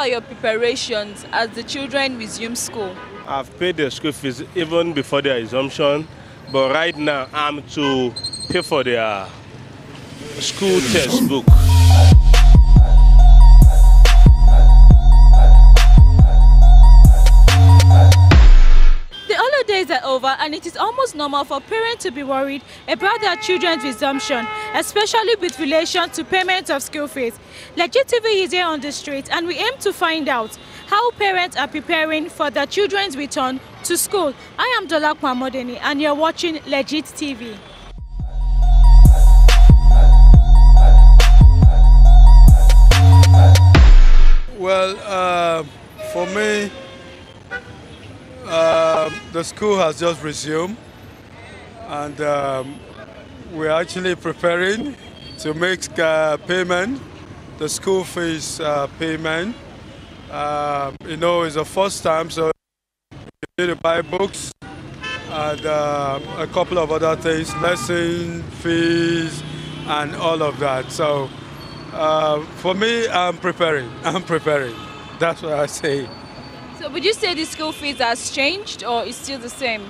are your preparations as the children resume school? I've paid the school fees even before their resumption, but right now I'm to pay for their school textbook. The holidays are over and it is almost normal for parents to be worried about their children's resumption, especially with relation to payment of school fees. Legit TV is here on the street and we aim to find out how parents are preparing for their children's return to school. I am Dolakwa Modeni and you're watching Legit TV. Well, for me, the school has just resumed and we're actually preparing to make payment, the school fees payment. You know, it's the first time, so you need to buy books and a couple of other things, lesson fees and all of that. So for me, I'm preparing. That's what I say. So would you say the school fees has changed or is still the same?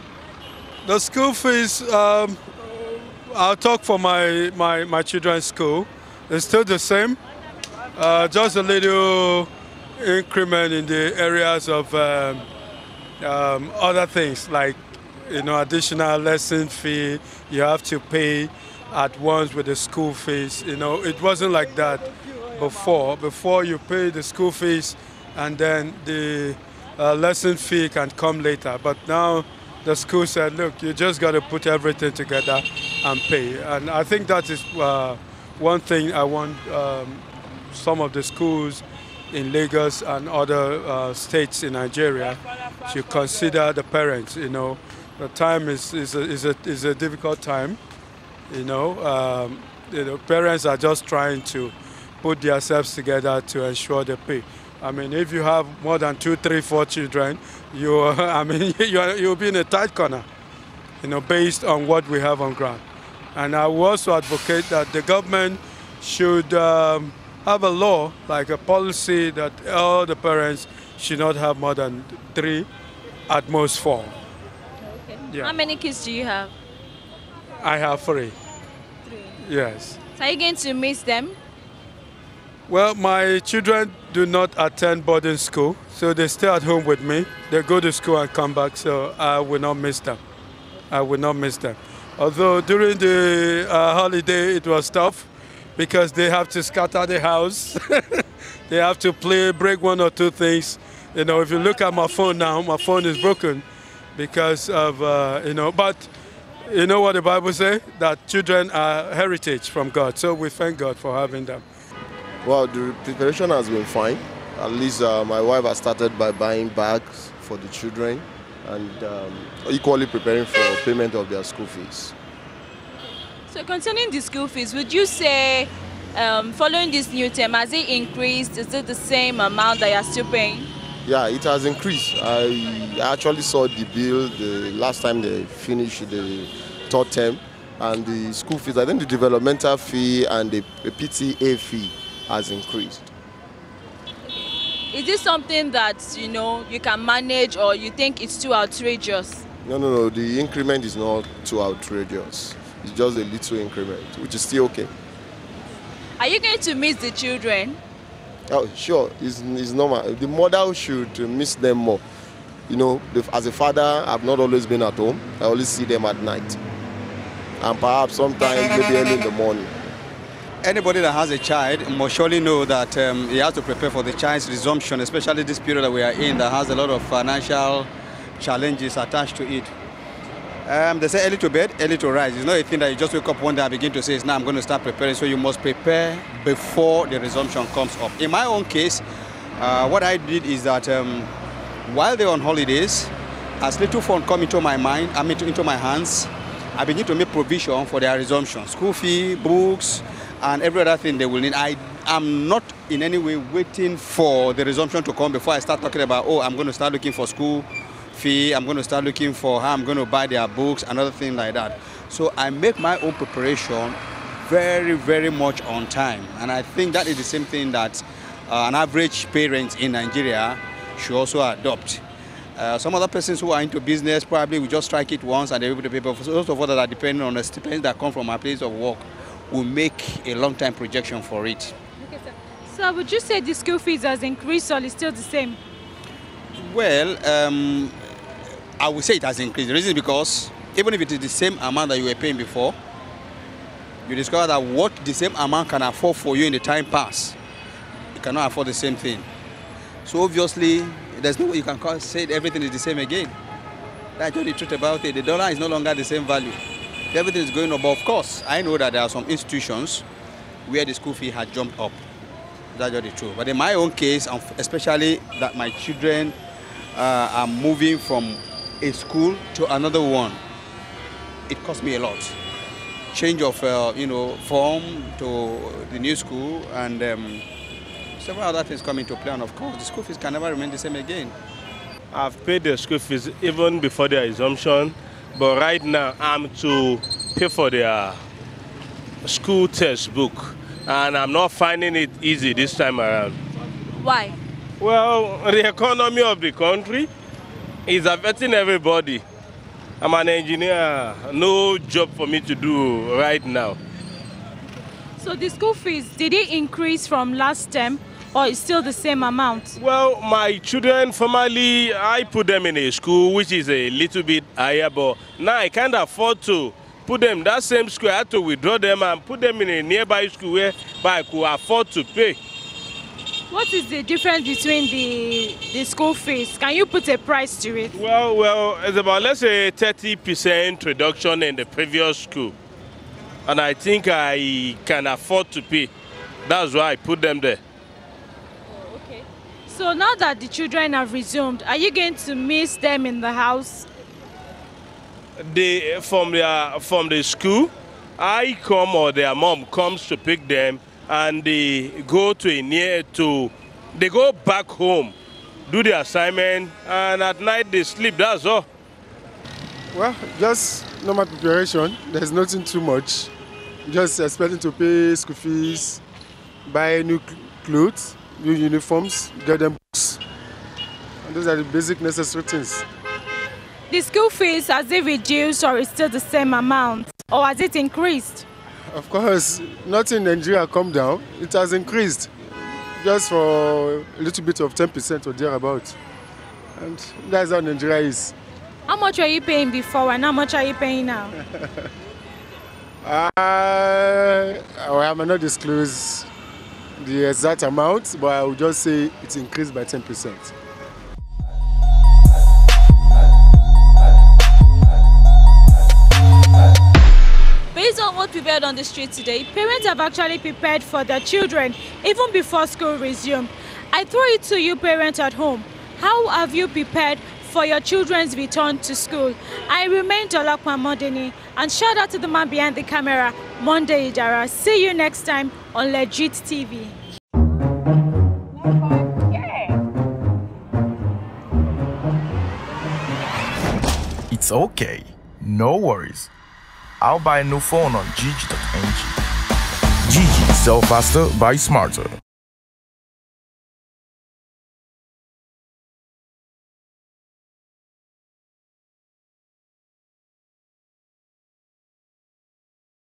The school fees, I'll talk for my children's school. It's still the same. Just a little increment in the areas of other things like, you know, additional lesson fee you have to pay at once with the school fees. You know, it wasn't like that before. Before you pay the school fees and then the lesson fee can come later. But now the school said, look, you just got to put everything together and pay. And I think that is one thing I want some of the schools in Lagos and other states in Nigeria to consider the parents. You know, the time is a difficult time. You know, parents are just trying to put themselves together to ensure they pay. I mean, if you have more than 2, 3, 4 children, you'll be in a tight corner, you know, based on what we have on ground. And I will also advocate that the government should have a law, like a policy, that all the parents should not have more than 3, at most 4. Okay. Yeah. How many kids do you have? I have 3. 3. Yes. So are you going to miss them? Well, my children do not attend boarding school, so they stay at home with me. They go to school and come back, so I will not miss them. I will not miss them. Although during the holiday it was tough because they have to scatter the house. They have to break 1 or 2 things. You know, if you look at my phone now, my phone is broken because of, you know, but you know what the Bible says? That children are heritage from God, so we thank God for having them. Well, the preparation has been fine. At least my wife has started by buying bags for the children and equally preparing for payment of their school fees. So concerning the school fees, would you say following this new term, has it increased? Is it the same amount that you're still paying? Yeah, it has increased. I actually saw the bill the last time they finished the 3rd term, and the school fees, I think the developmental fee and the PTA fee has increased. Is this something that, you know, you can manage or you think it's too outrageous? No, the increment is not too outrageous. It's just a little increment, which is still okay. Are you going to miss the children? Oh, sure, it's normal. The mother should miss them more. You know, as a father, I've not always been at home. I always see them at night. And perhaps sometimes maybe early in the morning. Anybody that has a child must surely know that he has to prepare for the child's resumption, especially this period that we are in that has a lot of financial challenges attached to it. They say early to bed, early to rise. It's not a thing that you just wake up one day and begin to say, now I'm going to start preparing. So you must prepare before the resumption comes up. In my own case, what I did is that while they're on holidays, as little funds come into my mind, into my hands, I begin to make provision for their resumption. School fee, books, and every other thing they will need. I am not in any way waiting for the resumption to come before I start talking about, oh, I'm going to start looking for school fee, I'm going to start looking for how I'm going to buy their books, another thing like that. So I make my own preparation very, very much on time. And I think that is the same thing that an average parent in Nigeria should also adopt. Some other persons who are into business probably will just strike it once and they're able to pay. But for those of us that are depending on the stipends that come from our place of work, will make a long-time projection for it. Okay, sir. So would you say the school fees has increased or is still the same? Well, I would say it has increased. The reason is because even if it is the same amount that you were paying before, you discover that what the same amount can afford for you in the time past, you cannot afford the same thing. So obviously, there's no way you can say everything is the same again. That's just the truth about it. The dollar is no longer the same value. Everything is going up. But of course, I know that there are some institutions where the school fee has jumped up. That's just the truth. But in my own case, especially that my children are moving from a school to another one, it cost me a lot. Change of form to the new school and several other things come into play. And of course, the school fees can never remain the same again. I've paid the school fees even before their resumption, but right now I'm to pay for their school textbook, and I'm not finding it easy this time around. Why? Well, the economy of the country is affecting everybody. I'm an engineer, no job for me to do right now. So the school fees, did it increase from last term or is still the same amount? Well, my children, formerly, I put them in a school which is a little bit higher, but now I can't afford to put them in that same school. I had to withdraw them and put them in a nearby school where I could afford to pay. What is the difference between the school fees? Can you put a price to it? Well, it's about, let's say, 30% reduction in the previous school. And I think I can afford to pay. That's why I put them there. Oh, okay. So now that the children have resumed, are you going to miss them in the house? From the school, I come or their mom comes to pick them, and they go they go back home, do the assignment, and at night they sleep. That's all. Well, just normal preparation. There's nothing too much. Just expecting to pay school fees, buy new clothes, new uniforms, get them books. And those are the basic necessary things. The school fees, has it reduced or is still the same amount? Or has it increased? Of course, nothing in Nigeria come down. It has increased just for a little bit of 10% or thereabout. And that's how Nigeria is. How much were you paying before and how much are you paying now? I may not disclose the exact amount, but I will just say it's increased by 10%. Based on what we've heard on the street today, parents have actually prepared for their children even before school resumed. I throw it to you parents at home. How have you prepared for your children's return to school? I remain Dolakwa Modeni, and shout out to the man behind the camera, Monday Ijara. See you next time on Legit TV. It's okay, no worries. I'll buy a new phone on Gigi.ng. Gigi, sell faster, buy smarter.